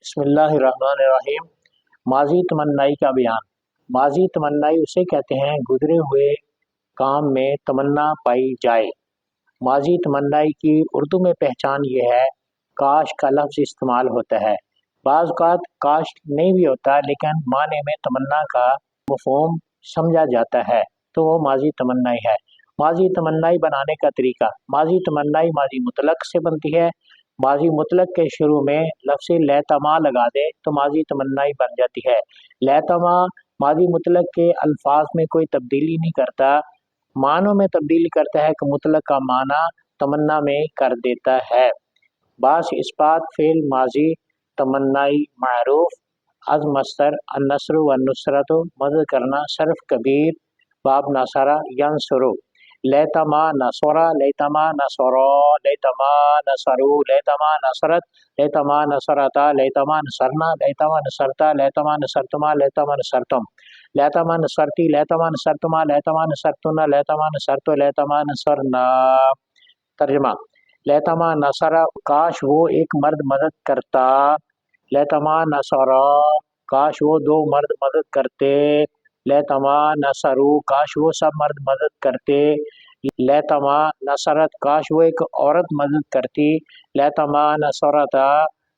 बिस्मिल्लाहिर्रहमानिर्रहीम। माजी तमन्नाई का बयान। माजी तमन्नाई उसे कहते हैं गुजरे हुए काम में तमन्ना पाई जाए। माजी तमन्नाई की उर्दू में पहचान ये है, काश का लफ्ज़ इस्तेमाल होता है। बाज़ औक़ात काश नहीं भी होता, लेकिन माने में तमन्ना का मफ़हूम समझा जाता है, तो वो माजी तमन्नाई है। माजी तमन्नाई बनाने का तरीका। माजी तमन्नाई माजी मुतलक से बनती है। माजी मुतलक के शुरू में लफ्ज़ लैतमा लगा दे तो माजी तमन्नाई बन जाती है। लैतमा माजी मुतलक के अल्फाज में कोई तब्दीली नहीं करता, मानों में तब्दीली करता है कि मुतलक का माना तमन्ना में कर देता है। बास इस्पात फ़ेल माजी तमन्नाई मारूफ अज मस्तर अन्नस्र व नुसरत मदद करना सर्फ कबीर बाब नसरा यंसुरु लैतमा नसरा लैतमा नसरो लैतमा नसरु लैतमा नसरत लैतमा नसरता लैतमा नसरना लैतमा नसरता लैतमा नसरतमा लैतमा नसरतम लैतमा नसरती लैतमा नसरतमा लैतमा नसरतुना लैतमा नसरतो लैतमा नसरना। तर्जुमा। लैतमा नसरा काश वो एक मर्द मदद करता। लैतमा नसरा काश वो दो मर्द मदद करते। लैतमा नसरू काश वो सब मर्द मदद करते। लैतमा नसरत काश वो एक औरत मदद करती। लैतमा नसरता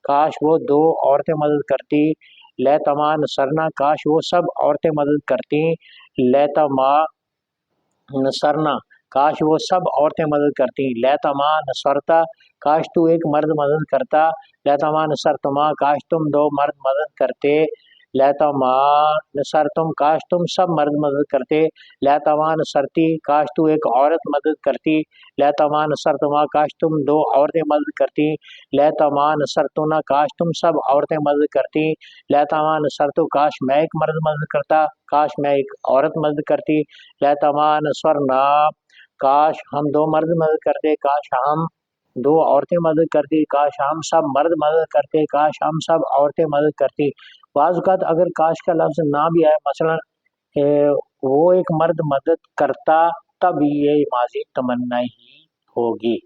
काश वो दो औरतें मदद करती। लैतमा नसरना काश वो सब औरतें मदद करती। लैतमा नसरना काश वो सब औरतें मदद करती। लैतमा नसरता काश तू एक मर्द मदद करता। लैतमा नसरतमा काश तुम दो मर्द मदद करते। लैतमा नसरतुम काश तुम सब मर्द मदद करते। लैतमा नसरती काश तू एक औरत मदद करती। लैतमा नसरतमा काश तुम दो औरतें मदद करती। लैतमा नसरतुना काश तुम सब औरतें मदद करती। लैतमा नसरतु काश मैं एक मर्द मदद करता, काश मैं एक औरत मदद करती। लैतमा नसरना काश हम दो मर्द मदद करते, काश हम दो औरतें मदद करती। काश हम सब मर्द मदद करते, काश हम सब औरतें मदद करती। बाज़ औक़ात अगर काश का लफ्ज़ ना भी आए, मसलन वो एक मर्द मदद करता, तब ये माजी तमन्ना ही होगी।